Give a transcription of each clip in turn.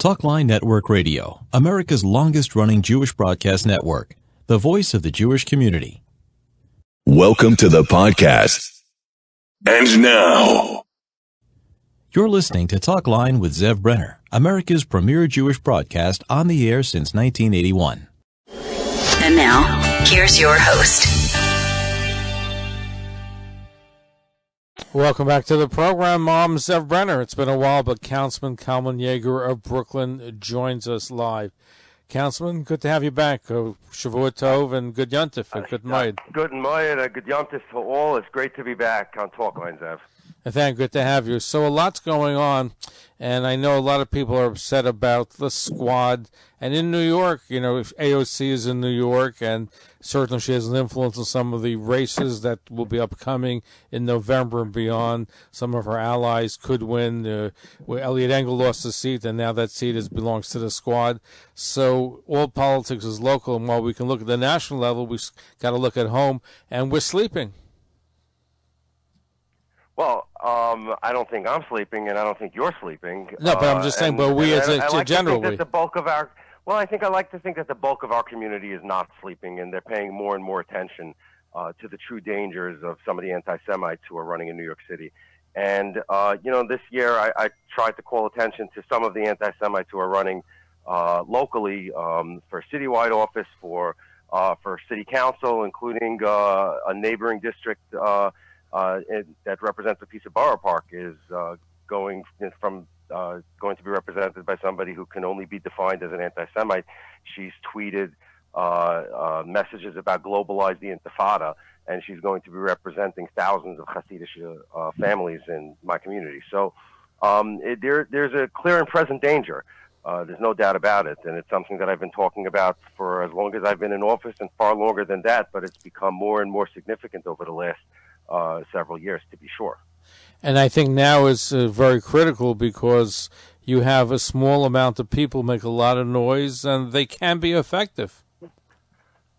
Talkline Network Radio, America's longest-running Jewish broadcast network, the voice of the Jewish community. Welcome to the podcast. And now, you're listening to Talkline with Zev Brenner, America's premier Jewish broadcast on the air since 1981. And now, here's your host. Welcome back to the program. I'm Zev Brenner. It's been a while, but Councilman Kalman Yeger of Brooklyn joins us live. Councilman, good to have you back. Shavua Tov and good Yontif and good Moed. Good Moed, good Yontif to all. It's great to be back on Talkline, Zev. Thank you. Good to have you. So a lot's going on, and I know a lot of people are upset about the squad. And in New York, you know, if AOC is in New York, and certainly she has an influence on some of the races that will be upcoming in November and beyond. Some of her allies could win. Where Elliot Engel lost the seat, and now that seat belongs to the squad. So all politics is local, and while we can look at the national level, we've got to look at home, and we're sleeping. Well, I don't think I'm sleeping, and I don't think you're sleeping. No, but I'm just saying, but we as a general, I like to think that the bulk of our community is not sleeping, and they're paying more and more attention to the true dangers of some of the anti-Semites who are running in New York City. And, this year I tried to call attention to some of the anti-Semites who are running locally for citywide office, for city council, including a neighboring district that represents a piece of Borough Park is going to be represented by somebody who can only be defined as an anti-Semite. She's tweeted messages about globalize the Intifada, and she's going to be representing thousands of Hasidic families in my community. So there's a clear and present danger. There's no doubt about it, and it's something that I've been talking about for as long as I've been in office and far longer than that, but it's become more and more significant over the last several years, to be sure. And I think now is very critical because you have a small amount of people make a lot of noise, and they can be effective.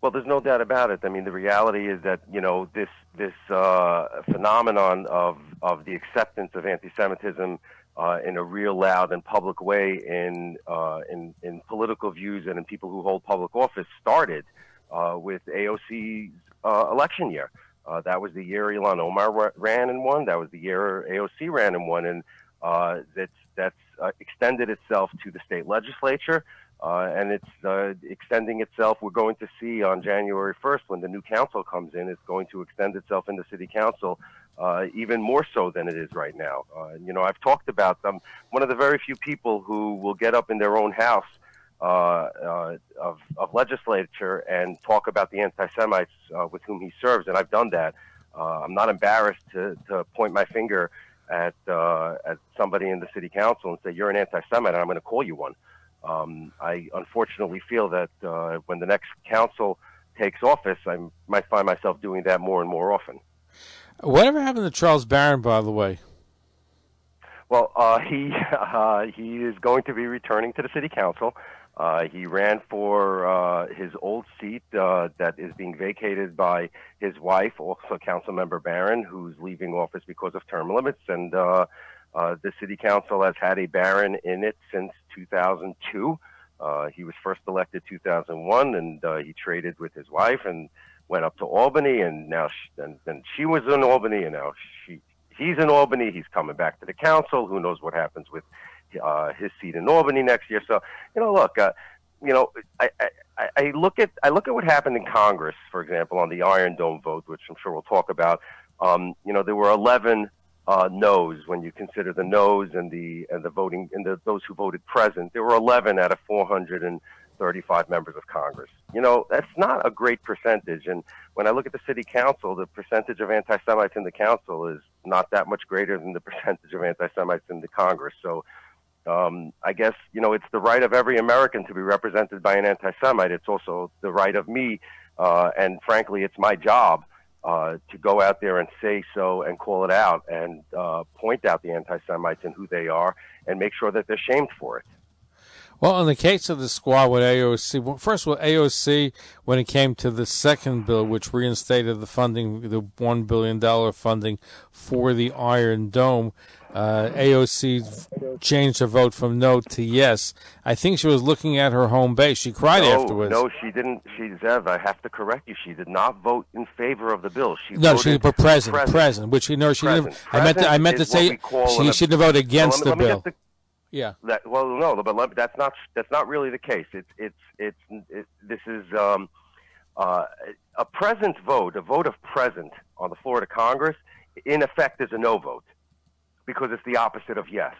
Well, there's no doubt about it. I mean, the reality is that, you know, this phenomenon of the acceptance of anti-Semitism in a real loud and public way in political views and in people who hold public office started with AOC's election year. That was the year Ilhan Omar ran and won. That was the year AOC ran and won. And that's extended itself to the state legislature, and it's extending itself. We're going to see on January 1st when the new council comes in, it's going to extend itself into city council even more so than it is right now. I've talked about them. One of the very few people who will get up in their own house of legislature and talk about the anti-Semites with whom he serves, and I've done that. I'm not embarrassed to point my finger at somebody in the city council and say, you're an anti-Semite, and I'm going to call you one. I unfortunately feel that when the next council takes office, I might find myself doing that more and more often. Whatever happened to Charles Barron, by the way? Well, he is going to be returning to the city council. He ran for his old seat that is being vacated by his wife, also Councilmember Barron, who's leaving office because of term limits. And the city council has had a Barron in it since 2002. He was first elected 2001, and he traded with his wife and went up to Albany. And now she was in Albany, and now he's in Albany. He's coming back to the council. Who knows what happens with his seat in Albany next year? So, look, I look at what happened in Congress, for example, on the Iron Dome vote, which I'm sure we'll talk about. There were 11 no's when you consider the no's and the voting and those who voted present. There were 11 out of 435 members of Congress. That's not a great percentage. And when I look at the city council, the percentage of anti-Semites in the council is not that much greater than the percentage of anti-Semites in the Congress. So I guess, it's the right of every American to be represented by an anti-Semite. It's also the right of me, and frankly, it's my job to go out there and say so and call it out and point out the anti-Semites and who they are and make sure that they're shamed for it. Well, in the case of the squad with AOC, first of all, AOC, when it came to the second bill, which reinstated the funding, the $1 billion funding for the Iron Dome, AOC changed her vote from no to yes. I think she was looking at her home base. She cried afterwards. No, she didn't. Zev, I have to correct you. She did not vote in favor of the bill. She put present, which she didn't. I meant to say she shouldn't have voted against the bill. Yeah. That's not really the case. This is a present vote, a vote of present on the floor of Congress. In effect, is a no vote because it's the opposite of yes.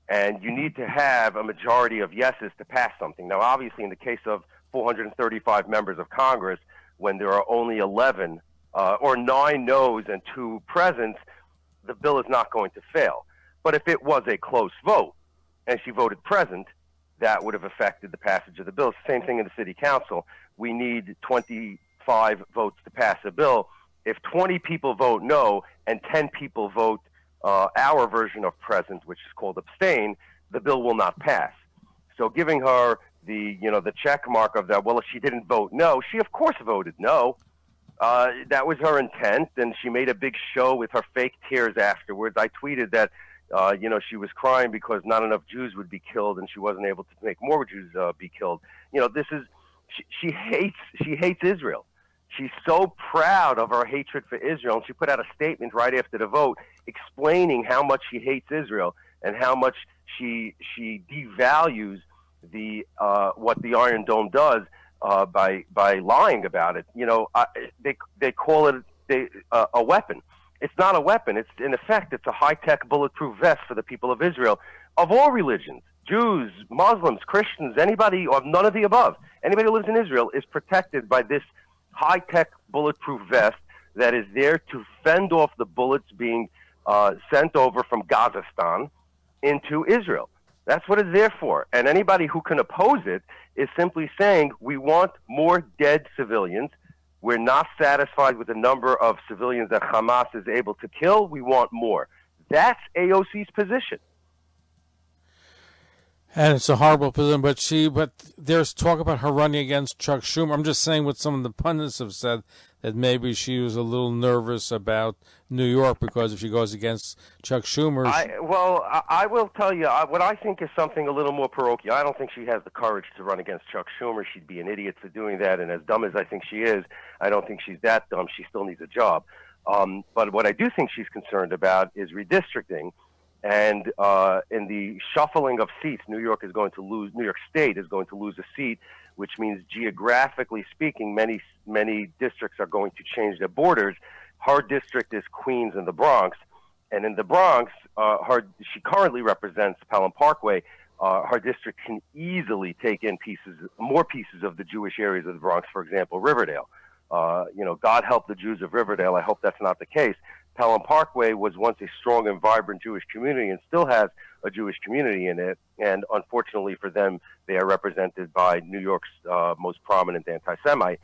And you need to have a majority of yeses to pass something. Now, obviously, in the case of 435 members of Congress, when there are only 11 or 9 noes and 2 presents, the bill is not going to fail. But if it was a close vote and she voted present, that would have affected the passage of the bill. Same thing in the city council. We need 25 votes to pass a bill. If 20 people vote no and 10 people vote our version of present, which is called abstain, the bill will not pass. So giving her the check mark of that, well, if she didn't vote no, she of course voted no. That was her intent, and she made a big show with her fake tears afterwards. I tweeted that she was crying because not enough Jews would be killed, and she wasn't able to make more Jews be killed. She hates Israel. She's so proud of her hatred for Israel, and she put out a statement right after the vote explaining how much she hates Israel and how much she devalues what the Iron Dome does by lying about it. They call it a weapon. It's not a weapon. It's in effect, it's a high-tech bulletproof vest for the people of Israel, of all religions, Jews, Muslims, Christians, anybody, or none of the above. Anybody who lives in Israel is protected by this high-tech bulletproof vest that is there to fend off the bullets being sent over from Kazakhstan into Israel. That's what it's there for. And anybody who can oppose it is simply saying, we want more dead civilians. We're not satisfied with the number of civilians that Hamas is able to kill. We want more. That's AOC's position. And it's a horrible position, but there's talk about her running against Chuck Schumer. I'm just saying what some of the pundits have said, that maybe she was a little nervous about New York because if she goes against Chuck Schumer... I will tell you what I think is something a little more parochial. I don't think she has the courage to run against Chuck Schumer. She'd be an idiot for doing that, and as dumb as I think she is, I don't think she's that dumb. She still needs a job. But what I do think she's concerned about is redistricting. And in the shuffling of seats, New York State is going to lose a seat, which means geographically speaking, many districts are going to change their borders. Her district is Queens and the Bronx. And in the Bronx, she currently represents Pelham Parkway. Her district can easily take in more pieces of the Jewish areas of the Bronx, for example, Riverdale. God help the Jews of Riverdale. I hope that's not the case. Pelham Parkway was once a strong and vibrant Jewish community and still has a Jewish community in it. And unfortunately for them, they are represented by New York's most prominent anti-Semite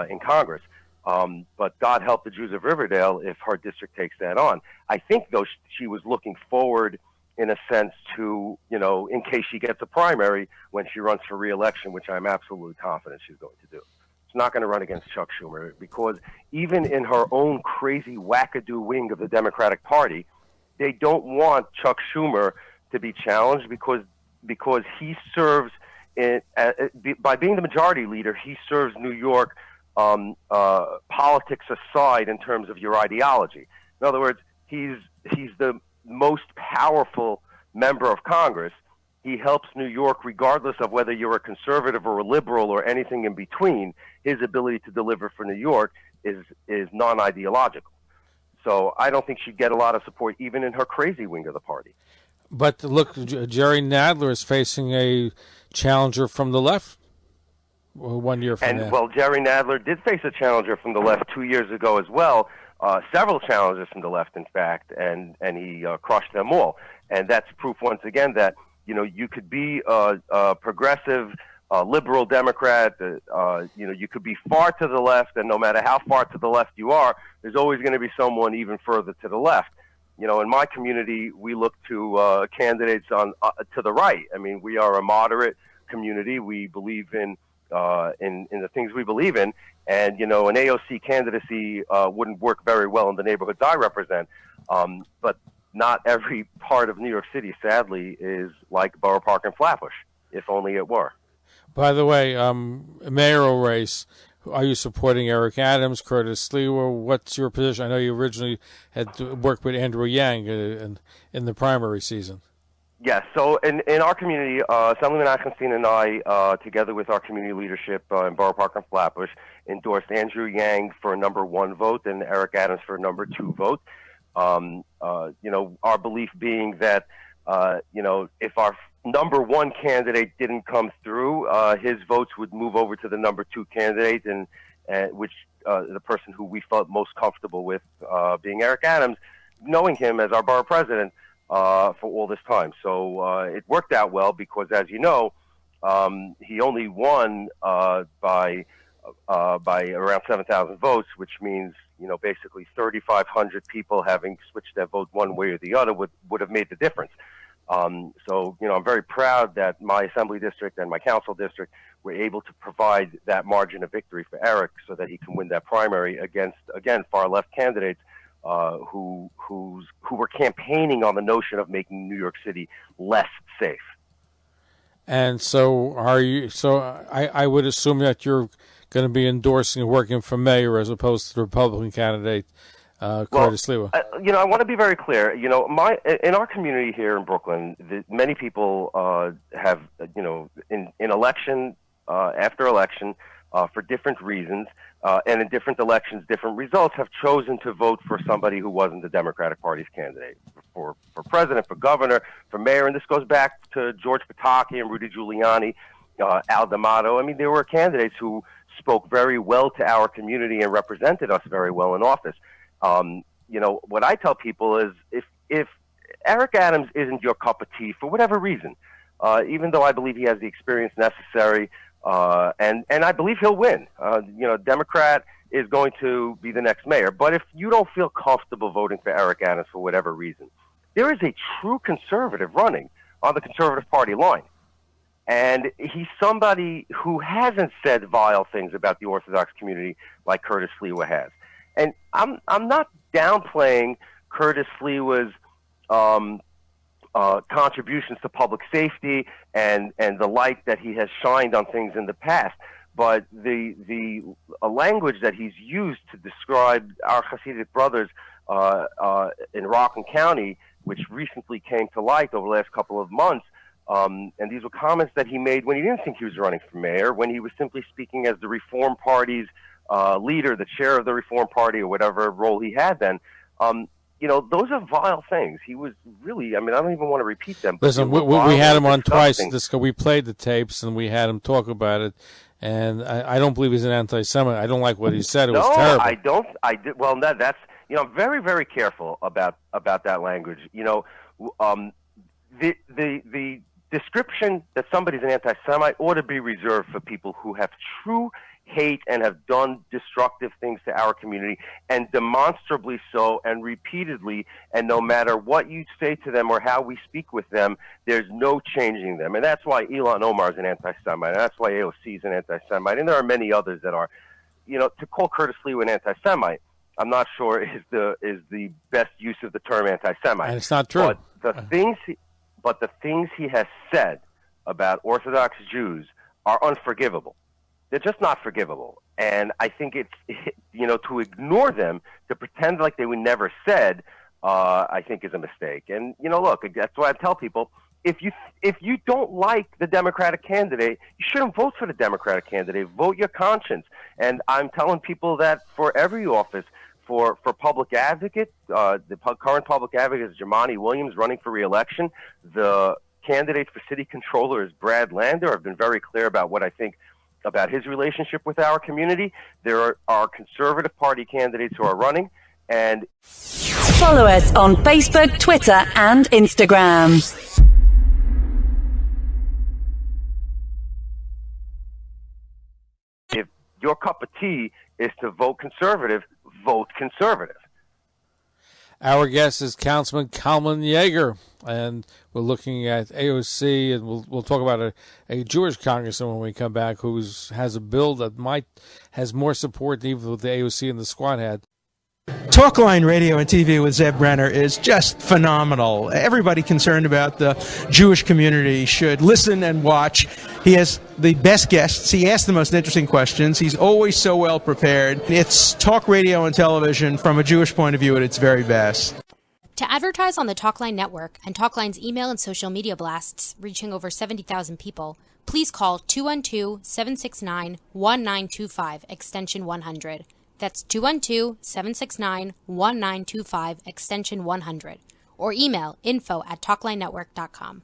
in Congress. But God help the Jews of Riverdale if her district takes that on. I think, though, she was looking forward, in a sense, to, in case she gets a primary when she runs for re-election, which I'm absolutely confident she's going to do. Not going to run against Chuck Schumer because even in her own crazy wackadoo wing of the Democratic Party, they don't want Chuck Schumer to be challenged because he serves by being the majority leader, he serves New York politics aside in terms of your ideology. In other words, he's the most powerful member of Congress. He helps New York regardless of whether you're a conservative or a liberal or anything in between. His ability to deliver for New York is non-ideological. So I don't think she'd get a lot of support even in her crazy wing of the party. But look, Jerry Nadler is facing a challenger from the left 1 year from now. Well, Jerry Nadler did face a challenger from the left 2 years ago as well. Several challengers from the left, in fact, and he crushed them all. And that's proof once again that you could be a progressive, liberal Democrat. You could be far to the left, and no matter how far to the left you are, there's always going to be someone even further to the left. In my community, we look to candidates on to the right. I mean, we are a moderate community. We believe in the things we believe in, and an AOC candidacy wouldn't work very well in the neighborhoods I represent. But not every part of New York City, sadly, is like Borough Park and Flatbush, if only it were. By the way, mayoral race, are you supporting Eric Adams, Curtis Lewa? What's your position? I know you originally had worked with Andrew Yang in the primary season. Yes, so in our community, Assemblyman Achenstein and I, together with our community leadership in Borough Park and Flatbush, endorsed Andrew Yang for a number 1 vote and Eric Adams for a number 2 vote. Our belief being that, if our number 1 candidate didn't come through, his votes would move over to the number 2 candidate, and which the person who we felt most comfortable with being Eric Adams, knowing him as our borough president for all this time. So it worked out well because, as you know, he only won by around 7,000 votes, which means, basically 3,500 people having switched their vote one way or the other would have made the difference. I'm very proud that my assembly district and my council district were able to provide that margin of victory for Eric so that he can win that primary against, again, far left candidates who were campaigning on the notion of making New York City less safe. And so are you? So I would assume that you're going to be endorsing and working for mayor as opposed to the Republican candidate, Curtis Lewa. I want to be very clear. In our community here in Brooklyn, many people have, in election after election, for different reasons, and in different elections, different results, have chosen to vote for somebody who wasn't the Democratic Party's candidate for president, for governor, for mayor. And this goes back to George Pataki and Rudy Giuliani, Al D'Amato. I mean, there were candidates who spoke very well to our community and represented us very well in office. What I tell people is if Eric Adams isn't your cup of tea for whatever reason, even though I believe he has the experience necessary, and I believe he'll win. Democrat is going to be the next mayor. But if you don't feel comfortable voting for Eric Adams for whatever reason, there is a true conservative running on the Conservative Party line. And he's somebody who hasn't said vile things about the Orthodox community like Curtis Lewa has. And I'm not downplaying Curtis Lewa's contributions to public safety and the light that he has shined on things in the past. But the language that he's used to describe our Hasidic brothers in Rockland County, which recently came to light over the last couple of months, and these were comments that he made when he didn't think he was running for mayor, when he was simply speaking as the Reform Party's leader, the chair of the Reform Party, or whatever role he had then. Those are vile things. He was really, I don't even want to repeat them. Listen, we had him on twice. We played the tapes, and we had him talk about it. And I don't believe he's an anti-Semite. I don't like what he said. It was terrible. I don't. I did. Well, that's, I'm very, very careful about that language. The description that somebody's an anti-Semite ought to be reserved for people who have true hate and have done destructive things to our community, and demonstrably so, and repeatedly, and no matter what you say to them or how we speak with them, there's no changing them. And that's why Ilhan Omar is an anti-Semite, and that's why AOC is an anti-Semite, and there are many others that are. To call Curtis Lewa an anti-Semite, I'm not sure is the best use of the term anti-Semite. And it's not true. But the things he has said about Orthodox Jews are unforgivable. They're just not forgivable. And I think it's, to ignore them, to pretend like they were never said, I think is a mistake. And, look, that's why I tell people, if you don't like the Democratic candidate, you shouldn't vote for the Democratic candidate. Vote your conscience. And I'm telling people that for every office, for public advocate, the current public advocate is Jamani Williams running for re-election. The candidate for city controller is Brad Lander. I've been very clear about what I think about his relationship with our community. There are conservative party candidates who are running. And follow us on Facebook, Twitter, and Instagram. If your cup of tea is to vote conservative, vote conservative. Our guest is Councilman Kalman Yeger, and we're looking at AOC, and we'll talk about a Jewish congressman when we come back who has a bill that has more support than even what the AOC and the squad had. Talkline radio and TV with Zev Brenner is just phenomenal. Everybody concerned about the Jewish community should listen and watch. He has the best guests. He asks the most interesting questions. He's always so well prepared. It's talk radio and television from a Jewish point of view at its very best. To advertise on the Talkline network and Talkline's email and social media blasts reaching over 70,000 people, please call 212-769-1925, extension 100. That's 212-769-1925, extension 100. Or email info@talklinenetwork.com.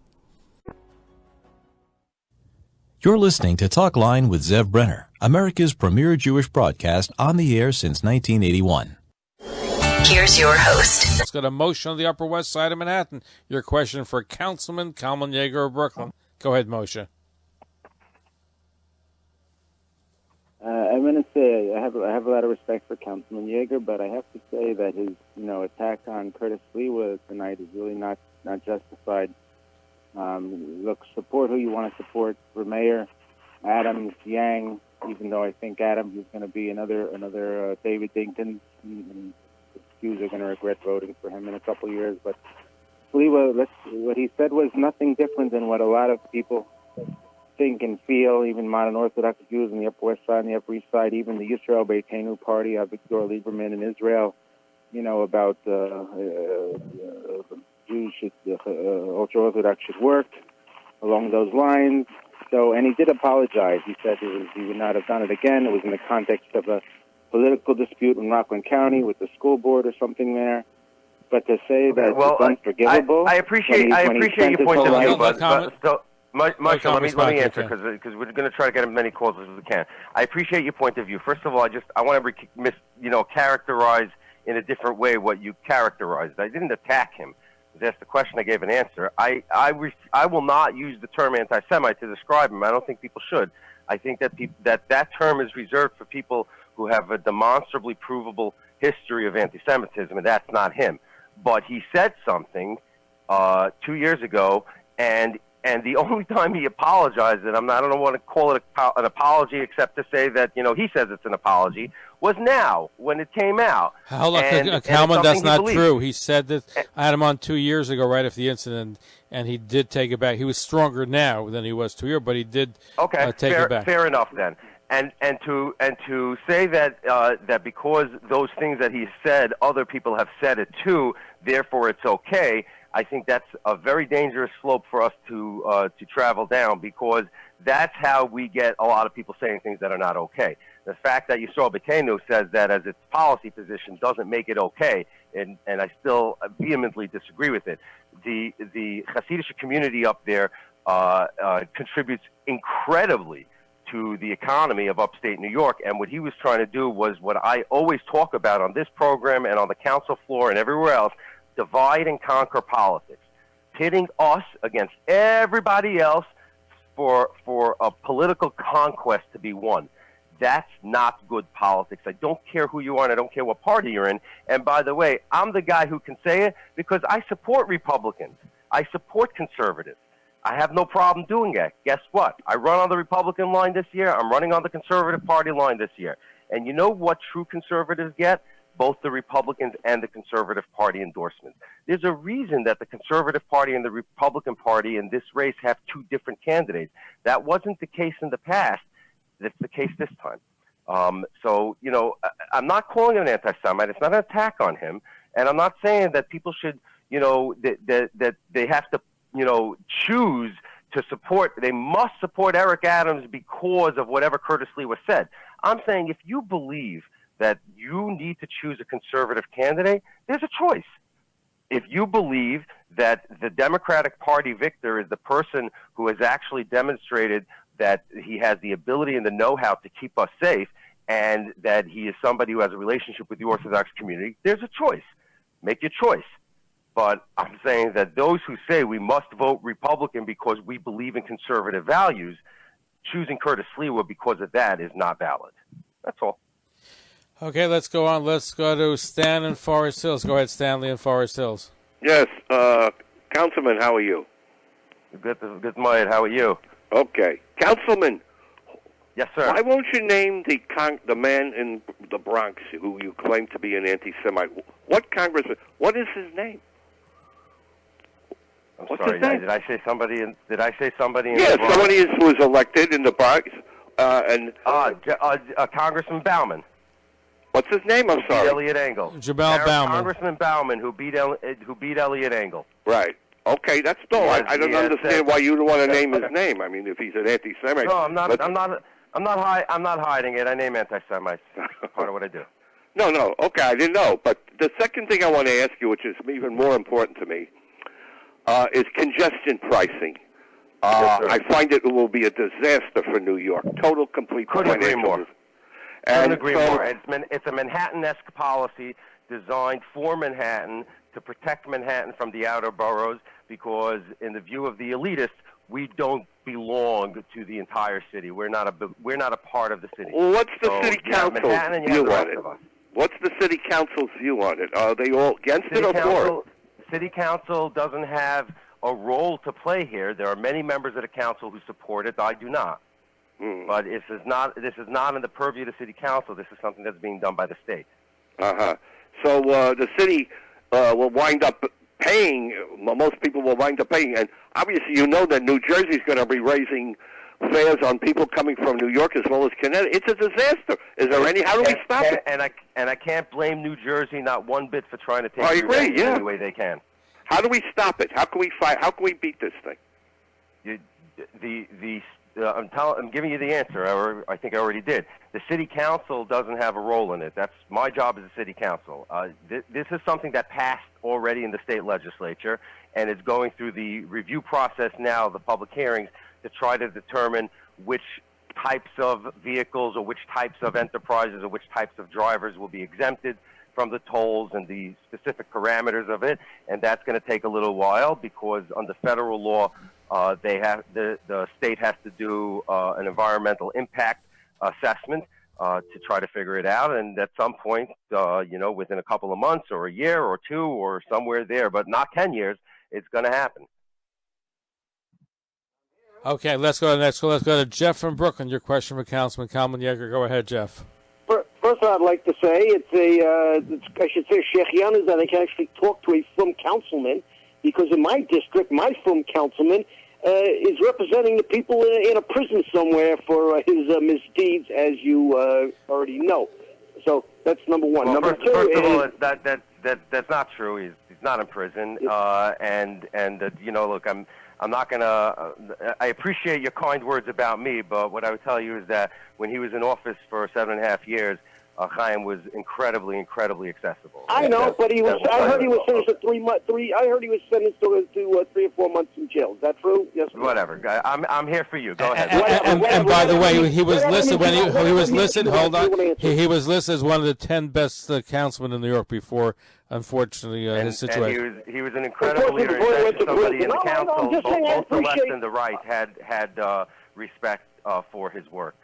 You're listening to Talkline with Zev Brenner, America's premier Jewish broadcast on the air since 1981. Here's your host. Let's go to Moshe on the Upper West Side of Manhattan. Your question for Councilman Kalman, Yeger of Brooklyn. Go ahead, Moshe. I'm going to say I have a lot of respect for Councilman Yeger, but I have to say that his attack on Curtis Lewa tonight is really not justified. Look, support who you want to support for mayor. Adams, Yang, even though I think Adams is going to be another David Dinkins, and the Jews are going to regret voting for him in a couple of years. But Lewa, what he said was nothing different than what a lot of people think and feel, even modern Orthodox Jews on the Upper West Side and the Upper East Side, even the Yisrael Beitenu party, Victor Lieberman in Israel, about Jews should, ultra-Orthodox should work along those lines. So, and he did apologize. He said he would not have done it again. It was in the context of a political dispute in Rockland County with the school board or something there. But to say that it's unforgivable... I appreciate your point of view, but still... Mike, let me answer because we're going to try to get as many calls as we can. I appreciate your point of view. First of all, I want to characterize in a different way what you characterized. I didn't attack him. I was asked the question, I gave an answer. I will not use the term anti-Semite to describe him. I don't think people should. I think that that term is reserved for people who have a demonstrably provable history of anti-Semitism, and that's not him. But he said something 2 years ago, and the only time he apologized, and I don't want to call it an apology except to say that, he says it's an apology, was now, when it came out. Kalman, that's not true. He said that I had him on 2 years ago, right after the incident, and he did take it back. He was stronger now than he was 2 years, but he did take it back. Fair enough then. And to say that that because those things that he said, other people have said it too, therefore it's okay, I think that's a very dangerous slope for us to travel down, because that's how we get a lot of people saying things that are not okay. The fact that Yisrael Beitenu says that as its policy position doesn't make it okay, and I still vehemently disagree with it. The Hasidic community up there contributes incredibly to the economy of upstate New York, and what he was trying to do was what I always talk about on this program and on the council floor and everywhere else: divide and conquer politics, pitting us against everybody else for a political conquest to be won. That's not good politics. I don't care who you are, and I don't care what party you're in. And by the way, I'm the guy who can say it because I support Republicans. I support conservatives. I have no problem doing that. Guess what? I run on the Republican line this year. I'm running on the Conservative Party line this year. And you know what true conservatives get? Both the Republicans and the Conservative Party endorsements. There's a reason that the Conservative Party and the Republican Party in this race have two different candidates. That wasn't the case in the past. That's the case this time. So, I'm not calling him an anti-Semite. It's not an attack on him. And I'm not saying that people should, that they have to, choose to support. They must support Eric Adams because of whatever Curtis Lewa said. I'm saying if you believe that you need to choose a conservative candidate, there's a choice. If you believe that the Democratic Party victor is the person who has actually demonstrated that he has the ability and the know-how to keep us safe, and that he is somebody who has a relationship with the Orthodox community, there's a choice. Make your choice. But I'm saying that those who say we must vote Republican because we believe in conservative values, choosing Curtis Lewa because of that is not valid. That's all. Okay, let's go on. Let's go to Stan in Forest Hills. Go ahead, Stanley in Forest Hills. Yes, Councilman, how are you? Good, Mike. How are you? Okay. Councilman, Yes, sir. Why won't you name the man in the Bronx who you claim to be an anti-Semite? What congressman? What is his name? What's sorry, his name? Did I say somebody in the Bronx? somebody who was elected in the Bronx. Congressman Bauman. What's his name? I'm sorry. Elliot Engel. Jamal Bauman. Congressman Bauman, who beat Elliot Engel. Right. Okay, that's still. I don't understand why you don't want to name his name. I mean, if he's an anti-Semite. No, I'm not. I'm not hiding it. I name anti-Semites. Part of what I do. No. Okay, I didn't know. But the second thing I want to ask you, which is even more important to me, is congestion pricing. I find it will be a disaster for New York. Total, complete. Couldn't agree more. Couldn't agree more. It's a Manhattan-esque policy designed for Manhattan to protect Manhattan from the outer boroughs, because in the view of the elitists, we don't belong to the entire city. We're not a part of the city. Well, what's the city council's view on it? What's the city council's view on it? Are they all against it or for it? City council doesn't have a role to play here. There are many members of the council who support it. I do not. But this is not in the purview of the city council. This is something that's being done by the state. So the city will wind up paying. Most people will wind up paying, and obviously you know that New Jersey's going to be raising fares on people coming from New York as well as Connecticut. It's a disaster. Is there any? How do we stop it? And I can't blame New Jersey not one bit for trying to take it any way they can. How do we stop it? How can we fight? How can we beat this thing? I'm giving you the answer. I think I already did. The city council doesn't have a role in it. That's my job as a city council. This is something that passed already in the state legislature, and it's going through the review process now, the public hearings, to try to determine which types of vehicles or which types of enterprises or which types of drivers will be exempted from the tolls and the specific parameters of it. And that's going to take a little while, because under federal law, the state has to do an environmental impact assessment to try to figure it out. And at some point, within a couple of months or a year or two or somewhere there, but not 10 years, it's going to happen. Okay, let's go to the next. Let's go to Jeff from Brooklyn. Your question for Councilman Kalman Yeger. Go ahead, Jeff. First, I'd like to say I should say Shechian is that I can actually talk to a from councilman, because in my district, my from councilman is representing the people in a prison somewhere for his misdeeds, as you already know. So that's number one. Well, number two, first of all, that's not true. He's not in prison, look, I'm not going to I appreciate your kind words about me, but what I would tell you is that when he was in office for 7.5 years, Chaim was incredibly accessible. I know, but I heard he was sentenced to 3 months. I heard he was sentenced to 3 or 4 months in jail. Is that true? Yes. Whatever. I'm here for you. Go ahead. And by the way, he was listed when he was listed. Hold on. He was listed as one of the 10 best councilmen in New York before, unfortunately, his situation. And he was an incredible leader. Somebody in the council, both the left and the right, had respect for his work.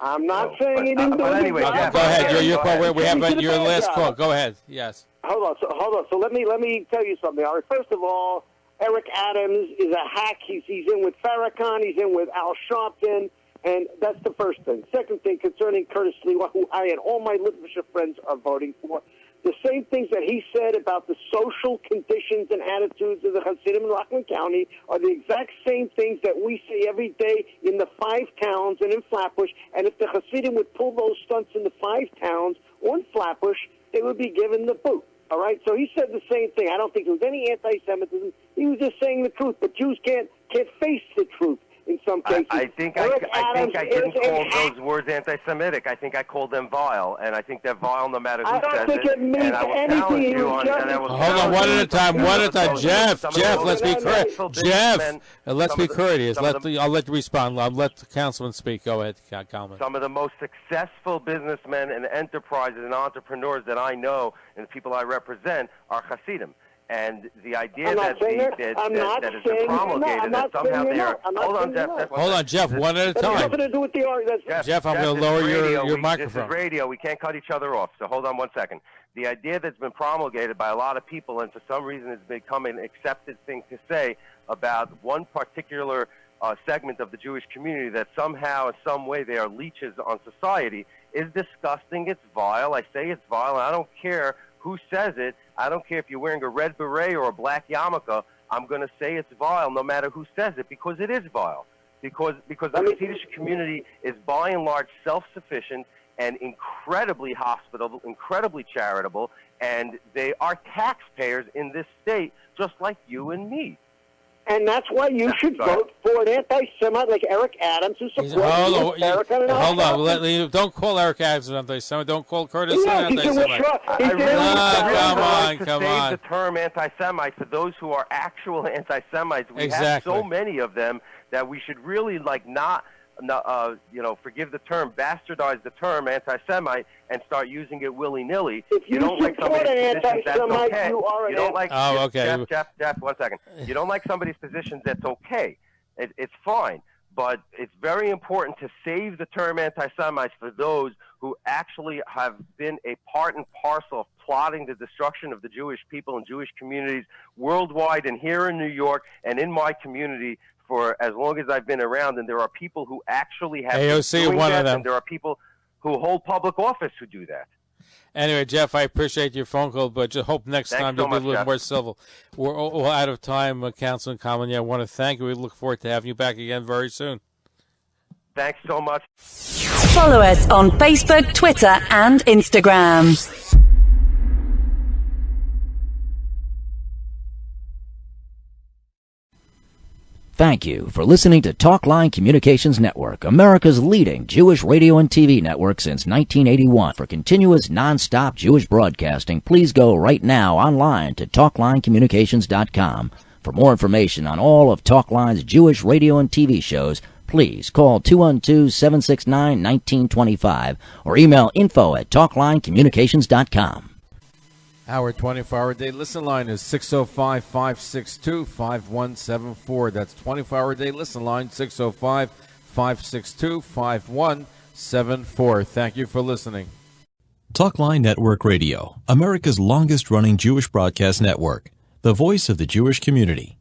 I'm not saying he didn't do it. Anyway, Jeff, go ahead. We have your last call. Go ahead. Yes. Hold on. So let me tell you something. All right. First of all, Eric Adams is a hack. He's in with Farrakhan. He's in with Al Sharpton. And that's the first thing. Second thing, concerning Curtis Lewa, who I and all my listenership friends are voting for, the same things that he said about the social conditions and attitudes of the Hasidim in Rockland County are the exact same things that we see every day in the 5 towns and in Flatbush. And if the Hasidim would pull those stunts in the 5 towns or in Flatbush, they would be given the boot. All right? So he said the same thing. I don't think there was any anti-Semitism. He was just saying the truth. But Jews can't face the truth. In some cases, I think I didn't call those words anti-Semitic. I think I called them vile, and I think they're vile no matter who says it. And I will challenge you on. Hold on, one at a time. Jeff, let's be courteous. Jeff, let's be courteous. I'll let you respond. I'll let the councilman speak. Go ahead, Kalman. Some of the most successful businessmen and enterprises and entrepreneurs that I know and the people I represent are Hasidim. And the idea that has been promulgated that somehow they are. Hold on, Jeff. Hold on, Jeff. One at a time. Nothing to do with the Jeff, I'm going to lower your microphone. This is radio. We can't cut each other off. So hold on one second. The idea that's been promulgated by a lot of people, and for some reason it's become an accepted thing to say about one particular segment of the Jewish community that somehow, in some way, they are leeches on society is disgusting. It's vile. I say it's vile, and I don't care who says it. I don't care if you're wearing a red beret or a black yarmulke. I'm going to say it's vile no matter who says it, because it is vile. Because the Hasidic community is by and large self-sufficient and incredibly hospitable, incredibly charitable, and they are taxpayers in this state just like you and me. And that's why you should vote for an anti-Semite like Eric Adams, who supports Hold on. Don't call Eric Adams an anti-Semite. Don't call Curtis an anti-Semite. Come on. The term anti-Semite for those who are actual anti-Semites. We have so many of them that we should really not forgive the term, bastardize the term anti-Semite and start using it willy-nilly. If you don't like somebody's position, that's okay. You are you don't like, Jeff, 1 second. You don't like somebody's positions, that's okay. It's fine. But it's very important to save the term anti-Semites for those who actually have been a part and parcel of plotting the destruction of the Jewish people and Jewish communities worldwide and here in New York and in my community for as long as I've been around, and there are people who actually have AOC one of them. And there are people who hold public office who do that. Anyway, Jeff, I appreciate your phone call, but just hope next time you'll be a little more civil. We're all out of time, Councilman Kalman. I want to thank you. We look forward to having you back again very soon. Thanks so much. Follow us on Facebook, Twitter, and Instagram. Thank you for listening to Talkline Communications Network, America's leading Jewish radio and TV network since 1981. For continuous, non-stop Jewish broadcasting, please go right now online to TalklineCommunications.com. For more information on all of Talkline's Jewish radio and TV shows, please call 212-769-1925 or email info@TalklineCommunications.com. Our 24-hour-day listen line is 605-562-5174. That's 24-hour-day listen line, 605-562-5174. Thank you for listening. Talkline Network Radio, America's longest-running Jewish broadcast network, the voice of the Jewish community.